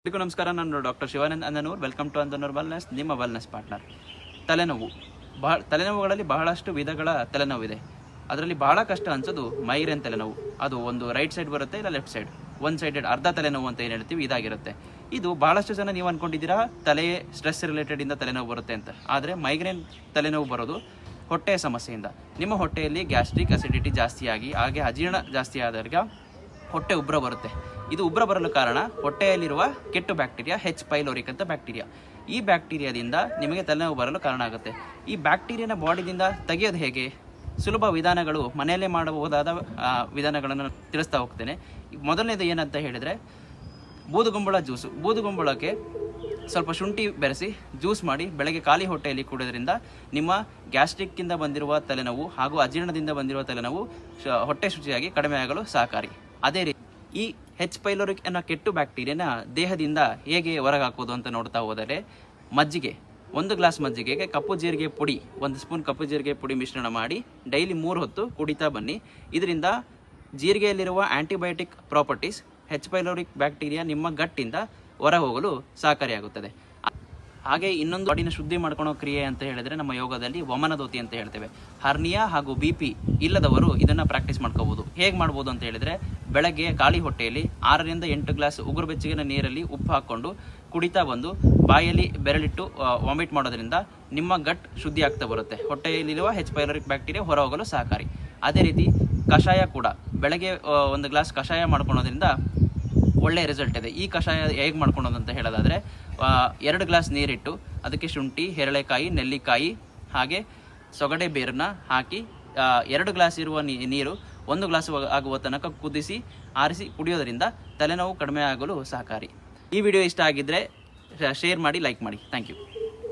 ಎಲ್ಲರಿಗೂ ನಮಸ್ಕಾರ. ನಾನು doctor Shivanand Andanur. Welcome to Andanur wellness, ನಿಮ್ಮ ವೆಲ್ನೆಸ್ ಪಾರ್ಟ್ನರ್. ತಲೆನೋವು ತಲೆನೋವುಗಳಲ್ಲಿ ಬಹಳಷ್ಟು ವಿಧಗಳ ತಲೆನೋವಿದೆ. ಅದರಲ್ಲಿ ಬಹಳ ಕಷ್ಟ ಅನ್ಸೋದು ಮೈಗ್ರೇನ್ ತಲೆನೋವು. ಅದು ಒಂದು ರೈಟ್ ಸೈಡ್ ಬರುತ್ತೆ, ಇಲ್ಲ ಲೆಫ್ಟ್ ಸೈಡ್, ಒನ್ ಸೈಡೆಡ್ ಅರ್ಧ ತಲೆನೋವು ಅಂತ ಏನು ಹೇಳ್ತೀವಿ, ಇದಾಗಿರುತ್ತೆ. ಇದು ಬಹಳಷ್ಟು ಜನ ನೀವು ಅನ್ಕೊಂಡಿದ್ದೀರಾ ತಲೆ ಸ್ಟ್ರೆಸ್ ರಿಲೇಟೆಡ್ ಇಂದ ತಲೆನೋವು ಬರುತ್ತೆ ಅಂತ. ಆದರೆ ಮೈಗ್ರೇನ್ ತಲೆನೋವು ಬರೋದು ಹೊಟ್ಟೆಯ ಸಮಸ್ಯೆಯಿಂದ. ನಿಮ್ಮ ಹೊಟ್ಟೆಯಲ್ಲಿ ಗ್ಯಾಸ್ಟ್ರಿಕ್ ಅಸಿಡಿಟಿ ಜಾಸ್ತಿಯಾಗಿ ಹಾಗೆ ಅಜೀರ್ಣ ಜಾಸ್ತಿ ಆದಾಗ ಹೊಟ್ಟೆ ಉಬ್ಬರ ಬರುತ್ತೆ. ಇದು ಉಬ್ಬರ ಬರಲು ಕಾರಣ ಹೊಟ್ಟೆಯಲ್ಲಿರುವ ಕೆಟ್ಟು ಬ್ಯಾಕ್ಟೀರಿಯಾ H. ಪೈಲೋರಿಕ್ ಅಂತ ಬ್ಯಾಕ್ಟೀರಿಯಾ. ಈ ಬ್ಯಾಕ್ಟೀರಿಯಾದಿಂದ ನಿಮಗೆ ತಲೆನೋವು ಬರಲು ಕಾರಣ ಆಗುತ್ತೆ. ಈ ಬ್ಯಾಕ್ಟೀರಿಯಾನ ಬಾಡಿದಿಂದ ತೆಗೆಯೋದು ಹೇಗೆ? ಸುಲಭ ವಿಧಾನಗಳು, ಮನೆಯಲ್ಲೇ ಮಾಡಬಹುದಾದ ವಿಧಾನಗಳನ್ನು ತಿಳಿಸ್ತಾ ಹೋಗ್ತೇನೆ. ಮೊದಲನೇದು ಏನಂತ ಹೇಳಿದರೆ, ಬೂದುಗುಂಬಳ ಜ್ಯೂಸು. ಬೂದುಗುಂಬಳಕ್ಕೆ ಸ್ವಲ್ಪ ಶುಂಠಿ ಬೆರೆಸಿ ಜ್ಯೂಸ್ ಮಾಡಿ ಬೆಳಗ್ಗೆ ಖಾಲಿ ಹೊಟ್ಟೆಯಲ್ಲಿ ಕುಡಿಯೋದ್ರಿಂದ ನಿಮ್ಮ ಗ್ಯಾಸ್ಟ್ರಿಕ್ಕಿಂದ ಬಂದಿರುವ ತಲೆನೋವು ಹಾಗೂ ಅಜೀರ್ಣದಿಂದ ಬಂದಿರುವ ತಲೆನೋವು ಹೊಟ್ಟೆ ಶುಚಿಯಾಗಿ ಕಡಿಮೆ ಆಗಲು ಸಹಕಾರಿ. ಅದೇ ರೀತಿ ಈ H. ಪೈಲೋರಿಕ್ ಅನ್ನೋ ಕೆಟ್ಟು ಬ್ಯಾಕ್ಟೀರಿಯಾನ ದೇಹದಿಂದ ಹೇಗೆ ಹೊರಗೆ ಹಾಕೋದು ಅಂತ ನೋಡ್ತಾ ಹೋದರೆ, ಮಜ್ಜಿಗೆ, 1 ಗ್ಲಾಸ್ ಮಜ್ಜಿಗೆಗೆ ಕಪ್ಪು ಜೀರಿಗೆ ಪುಡಿ, 1 ಸ್ಪೂನ್ ಕಪ್ಪು ಜೀರಿಗೆ ಪುಡಿ ಮಿಶ್ರಣ ಮಾಡಿ ಡೈಲಿ 3 ಹೊತ್ತು ಕುಡಿತಾ ಬನ್ನಿ. ಇದರಿಂದ ಜೀರಿಗೆಯಲ್ಲಿರುವ ಆಂಟಿಬಯೋಟಿಕ್ ಪ್ರಾಪರ್ಟೀಸ್ H. ಪೈಲೋರಿಕ್ ಬ್ಯಾಕ್ಟೀರಿಯಾ ನಿಮ್ಮ ಗಟ್ಟಿಂದ ಹೊರ ಹೋಗಲು ಸಹಕಾರಿಯಾಗುತ್ತದೆ. ಹಾಗೆ ಇನ್ನೊಂದು ಬಾಡಿನ ಶುದ್ಧಿ ಮಾಡ್ಕೊಳ್ಳೋ ಕ್ರಿಯೆ ಅಂತ ಹೇಳಿದ್ರೆ ನಮ್ಮ ಯೋಗದಲ್ಲಿ ವಮನದೋತಿ ಅಂತ ಹೇಳ್ತೇವೆ. ಹರ್ನಿಯಾ ಹಾಗೂ BP ಇಲ್ಲದವರು ಇದನ್ನು ಪ್ರಾಕ್ಟೀಸ್ ಮಾಡ್ಕೋಬಹುದು. ಹೇಗೆ ಮಾಡ್ಬೋದು ಅಂತ ಹೇಳಿದ್ರೆ, ಬೆಳಗ್ಗೆ ಖಾಲಿ ಹೊಟ್ಟೆಯಲ್ಲಿ 6 ರಿಂದ 8 ಗ್ಲಾಸ್ ಉಗುರು ಬೆಚ್ಚಗಿನ ನೀರಲ್ಲಿ ಉಪ್ಪು ಹಾಕ್ಕೊಂಡು ಕುಡಿತಾ ಬಂದು ಬಾಯಲ್ಲಿ ಬೆರಳಿಟ್ಟು ವಾಮಿಟ್ ಮಾಡೋದ್ರಿಂದ ನಿಮ್ಮ ಗಟ್ ಶುದ್ಧಿ ಆಗ್ತಾ ಬರುತ್ತೆ. ಹೊಟ್ಟೆಯಲ್ಲಿರುವ H. ಪೈಲೋರಿಕ್ ಬ್ಯಾಕ್ಟೀರಿಯಾ ಹೊರ ಹೋಗಲು ಸಹಕಾರಿ. ಅದೇ ರೀತಿ ಕಷಾಯ ಕೂಡ, ಬೆಳಗ್ಗೆ 1 ಗ್ಲಾಸ್ ಕಷಾಯ ಮಾಡ್ಕೊಳೋದ್ರಿಂದ ಒಳ್ಳೆ ರಿಸಲ್ಟ್ ಇದೆ. ಈ ಕಷಾಯ ಹೇಗೆ ಮಾಡ್ಕೊಳೋದು ಅಂತ ಹೇಳೋದಾದರೆ, 2 ಗ್ಲಾಸ್ ನೀರಿಟ್ಟು ಅದಕ್ಕೆ ಶುಂಠಿ, ಹೆರಳೆಕಾಯಿ, ನೆಲ್ಲಿಕಾಯಿ ಹಾಗೆ ಸೊಗಡೆ ಬೇರನ್ನ ಹಾಕಿ 2 ಗ್ಲಾಸ್ ಇರುವ ನೀರು 1 ಗ್ಲಾಸ್ ಆಗುವ ತನಕ ಕುದಿಸಿ ಆರಿಸಿ ಕುಡಿಯೋದ್ರಿಂದ ತಲೆನೋವು ಕಡಿಮೆ ಆಗಲು ಸಹಕಾರಿ. ಈ ವಿಡಿಯೋ ಇಷ್ಟ ಆಗಿದ್ದರೆ ಶೇರ್ ಮಾಡಿ, ಲೈಕ್ ಮಾಡಿ. Thank you.